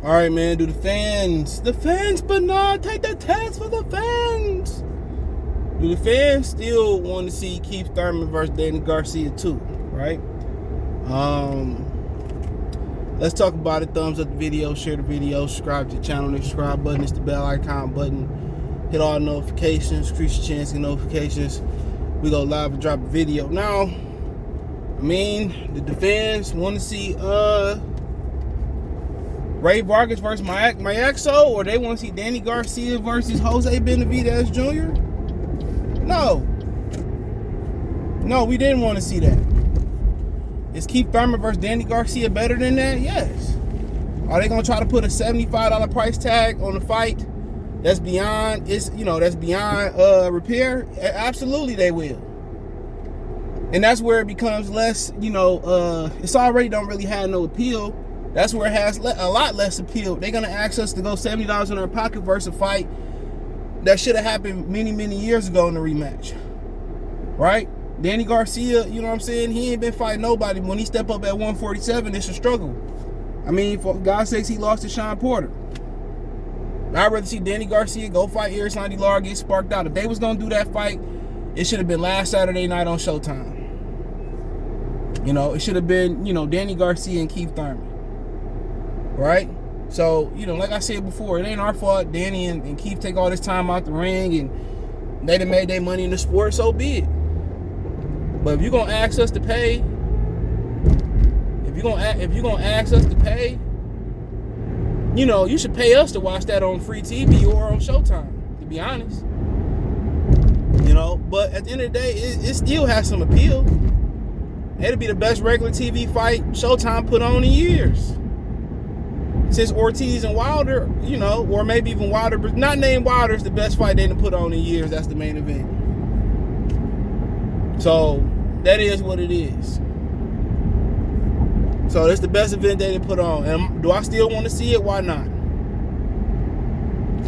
All right, man. Do the fans, but not take the test for the fans. Do the fans still want to see Keith Thurman versus Danny Garcia too? Right. Let's talk about it. Thumbs up the video, share the video, subscribe to the channel. The subscribe button is the bell icon button. Hit all notifications, increase your chance of notifications. We go live and drop a video. Now, I mean, the fans want to see Ray Vargas versus Mayaxo, or they want to see Danny Garcia versus Jose Benavidez Jr.? No, we didn't want to see that. Is Keith Thurman versus Danny Garcia better than that? Yes. Are they gonna try to put a $75 price tag on the fight that's beyond repair? Absolutely, they will. And that's where it becomes less. It's already don't really have no appeal. That's where it has a lot less appeal. They're gonna ask us to go $70 in our pocket versus a fight that should have happened many, many years ago in the rematch, right? Danny Garcia, you know what I'm saying? He ain't been fighting nobody. When he step up at 147, it's a struggle. I mean, for God's sakes, he lost to Sean Porter. I'd rather see Danny Garcia go fight Erislandy Lara, get sparked out. If they was gonna do that fight, it should have been last Saturday night on Showtime. It should have been, Danny Garcia and Keith Thurman. Right? So, like I said before, it ain't our fault. Danny and Keith take all this time out the ring and they done made their money in the sport, so be it. But if you're gonna ask us to pay, you should pay us to watch that on free TV or on Showtime, to be honest. But at the end of the day, it still has some appeal. It'll be the best regular TV fight Showtime put on in years. Since Ortiz and Wilder, or maybe even Wilder, but not named Wilder's the best fight they done put on in years. That's the main event. So that is what it is. So it's the best event they done put on. And do I still want to see it? Why not?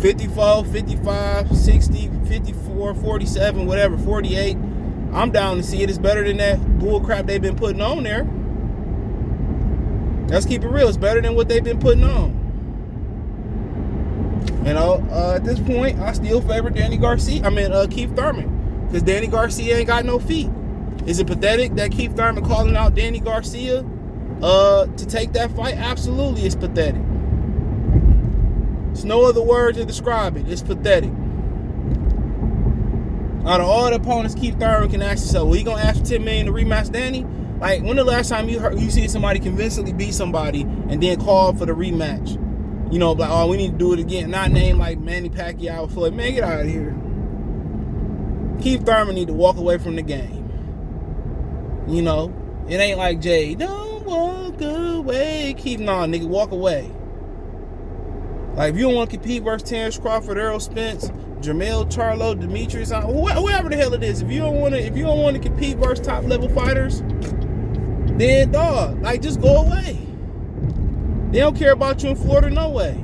54, 55, 60, 54, 47, whatever, 48. I'm down to see it. It's better than that bull crap they've been putting on there. Let's keep it real. It's better than what they've been putting on. At this point, I still favor Keith Thurman. Because Danny Garcia ain't got no feet. Is it pathetic that Keith Thurman calling out Danny Garcia to take that fight? Absolutely, it's pathetic. There's no other word to describe it. It's pathetic. Out of all the opponents Keith Thurman can ask himself, well, he gonna ask for $10 million to rematch Danny? Like, when the last time you see somebody convincingly beat somebody and then call for the rematch? Like, oh, we need to do it again. Not named like Manny Pacquiao or Floyd. Man, get out of here. Keith Thurman need to walk away from the game. It ain't like Jay. Don't walk away. Nigga, walk away. Like, if you don't want to compete versus Terrence Crawford, Errol Spence, Jermell Charlo, Demetrius, whoever the hell it is, if you don't want to compete versus top level fighters, then dog, like, just go away. They don't care about you in Florida, no way.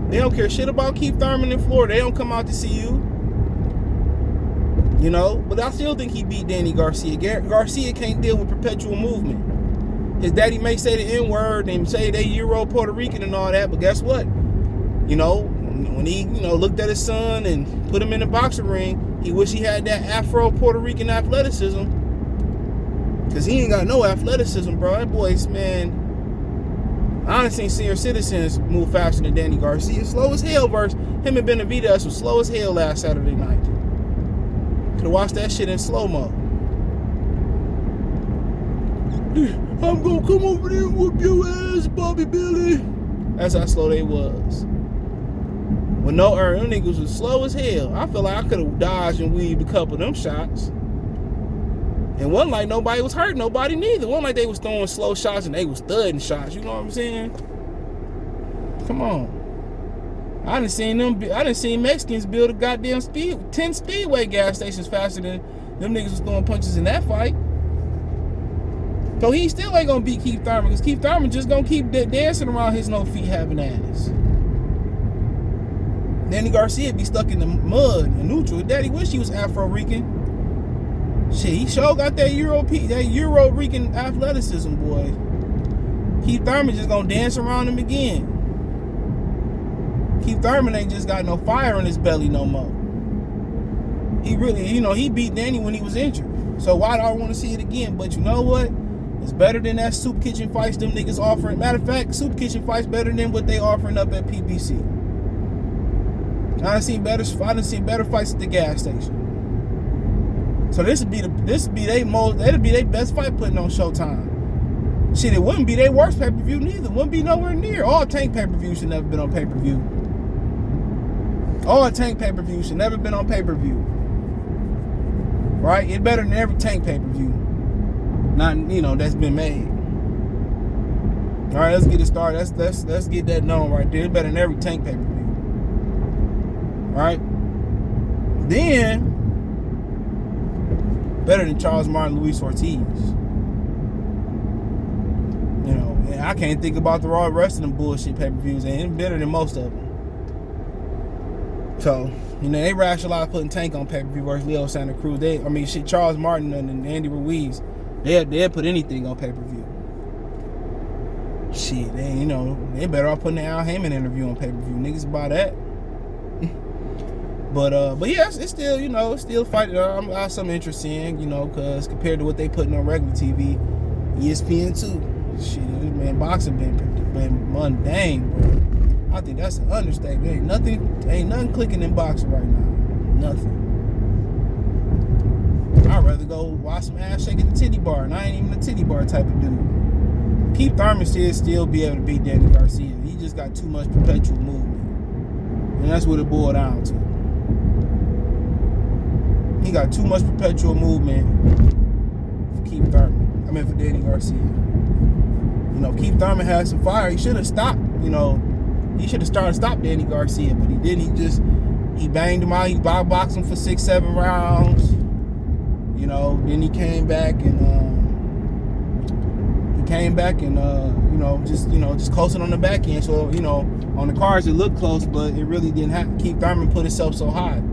They don't care shit about Keith Thurman in Florida. They don't come out to see you. But I still think he beat Danny Garcia. Garcia can't deal with perpetual movement. His daddy may say the N-word and say they Euro Puerto Rican and all that, but guess what? When he, looked at his son and put him in the boxing ring, he wish he had that Afro Puerto Rican athleticism. Because he ain't got no athleticism, bro. That boy's, man, I done seen senior citizens move faster than Danny Garcia. Slow as hell versus him and Benavidez was slow as hell last Saturday night. Could've watched that shit in slow-mo. I'm gonna come over there and whoop your ass, Bobby Billy. That's how slow they was. With no earn, them niggas was slow as hell. I feel like I could have dodged and weaved a couple of them shots. And wasn't like nobody was hurting nobody neither. Wasn't like they was throwing slow shots and they was thudding shots. You know what I'm saying? Come on. I done seen Mexicans build a goddamn 10 speedway gas stations faster than them niggas was throwing punches in that fight. So he still ain't gonna beat Keith Thurman, because Keith Thurman just gonna keep dancing around his no feet having ass. Danny Garcia be stuck in the mud and neutral. Daddy wish he was Afro-Rican. Shit, he sure got that Euro-Rican athleticism, boy. Keith Thurman just gonna dance around him again. Keith Thurman ain't just got no fire in his belly no more. He really, he beat Danny when he was injured. So why do I want to see it again? But you know what? It's better than that soup kitchen fights them niggas offering. Matter of fact, soup kitchen fights better than what they offering up at PBC. I done seen better fights at the gas station. So that'll be their best fight putting on Showtime. Shit, it wouldn't be their worst pay-per-view neither. Wouldn't be nowhere near. All Tank pay-per-views should never been on pay-per-view. All Tank pay-per-views should never been on pay-per-view. Right? It's better than every Tank pay-per-view. That's been made. All right, let's get it started. Let's get that known right there. It's better than every Tank pay-per-view. All right? Then, better than Charles Martin, Luis Ortiz. And I can't think about the rest of them bullshit pay-per-views, and it's better than most of them. So, they rationalize putting Tank on pay-per-view versus Leo Santa Cruz. Charles Martin and Andy Ruiz, they'll put anything on pay-per-view. Shit, they better off putting the Al Heyman interview on pay-per-view. Niggas buy that. But yes, it's still, it's still fighting. I have some interest in, because compared to what they putting on regular TV, ESPN too. Shit, man, boxing been mundane, bro. I think that's an understatement. Ain't nothing clicking in boxing right now. Nothing. I'd rather go watch some ass shaking the titty bar, and I ain't even a titty bar type of dude. Keith Thurman still be able to beat Danny Garcia. He just got too much perpetual movement, and that's what it boiled down to. He got too much perpetual movement for Keith Thurman. For Danny Garcia. Keith Thurman had some fire. He should have stopped. He should have stopped Danny Garcia, but he didn't. He banged him out. He boxed him for 6-7 rounds. Then he came back and just closing on the back end. So on the cards it looked close, but it really didn't happen. Keith Thurman put himself so high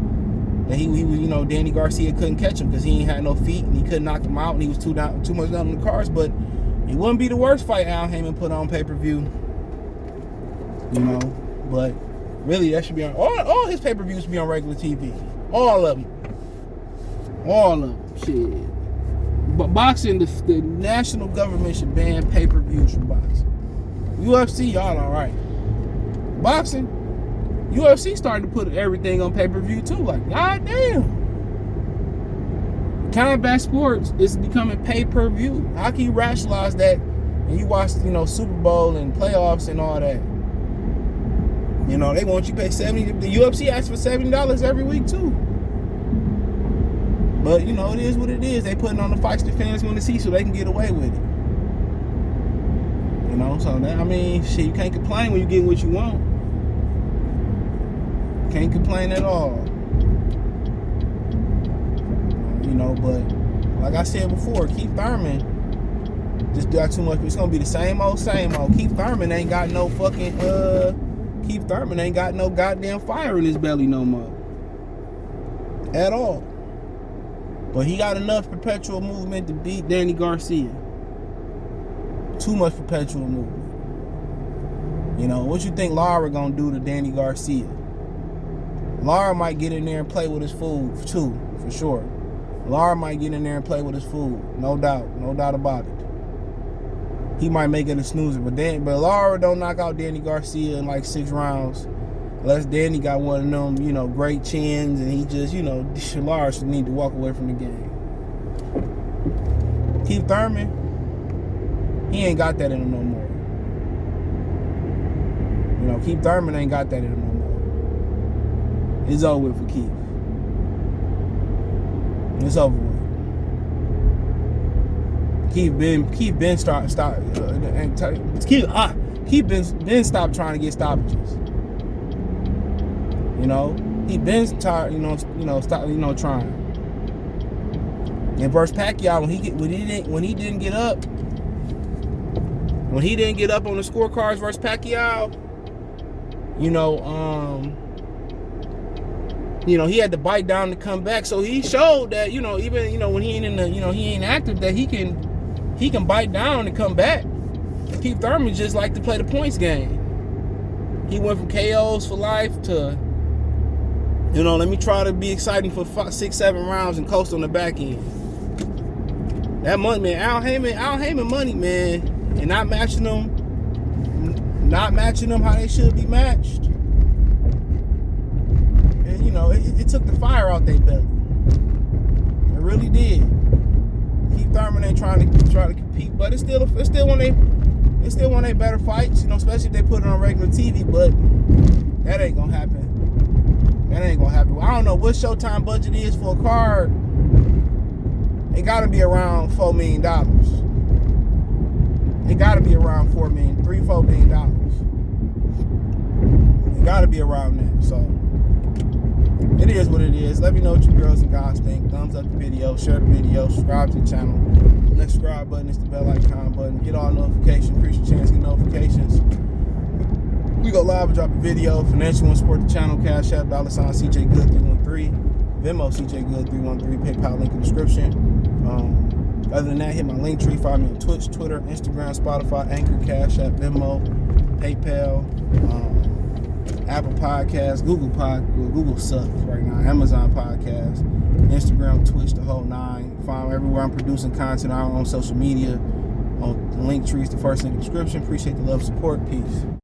that he was, Danny Garcia couldn't catch him because he ain't had no feet and he couldn't knock him out and he was too much down on the cards. But it wouldn't be the worst fight Al Heyman put on pay-per-view. But really that should be on all his pay-per-views should be on regular TV. All of them. Shit. But boxing, the national government should ban pay-per-views from boxing. UFC, y'all alright. Boxing, UFC starting to put everything on pay-per-view too. Like, goddamn. Combat sports is becoming pay-per-view. How can you rationalize that? And you watch, Super Bowl and playoffs and all that. They want you to pay $70. The UFC asks for $70 every week too. But it is what it is. They putting on the fights the fans want to see so they can get away with it. So that, shit, you can't complain when you get what you want. Can't complain at all. But like I said before, Keith Thurman just got too much. It's gonna be the same old. Keith Thurman ain't got no fucking goddamn fire in his belly no more. At all. But he got enough perpetual movement to beat Danny Garcia. Too much perpetual movement. What you think Lara gonna do to Danny Garcia? Lara might get in there and play with his food too, for sure. Lara might get in there and play with his food. No doubt about it. He might make it a snoozer, but Lara don't knock out Danny Garcia in like 6 rounds. Unless Danny got one of them, great chins, and he just, Lara should need to walk away from the game. Keith Thurman, he ain't got that in him no more. Keith Thurman ain't got that in him no more. It's over with for Keith. It's over with. Keith been stopped trying to get stoppages. He been tired, trying. And versus Pacquiao, when he didn't get up on the scorecards versus Pacquiao, he had to bite down to come back. So he showed that, even when he ain't in the, he ain't active, that he can bite down and come back. Keith Thurman just like to play the points game. He went from KOs for life to, let me try to be exciting for 6-7 rounds and coast on the back end. That money, man, Al Heyman money, man, and not matching them how they should be matched. And it took the fire out their belly. It really did. Keith Thurman ain't trying to compete, but it's still one of their better fights, especially if they put it on regular TV. But that ain't gonna happen. I don't know what Showtime budget is for a card. It gotta be around $4 million. It gotta be around $4 million, $3-4 million. It gotta be around that. So it is what it is. Let me know what you girls and guys think. Thumbs up the video, share the video, subscribe to the channel. Next subscribe button is the bell icon button. Get all notifications. Increase your chance to get notifications. We go live and drop a video. Financial and support the channel. Cash App, $sign CJ Good 313. Venmo CJ Good 313. PayPal link in the description. Other than that, hit my link tree. Follow me on Twitch, Twitter, Instagram, Spotify, Anchor, Cash App, Venmo, PayPal, Apple Podcasts, Google sucks right now, Amazon Podcasts, Instagram, Twitch, the whole nine. Find everywhere I'm producing content on social media. On the link trees, the first link in the description. Appreciate the love and support. Peace.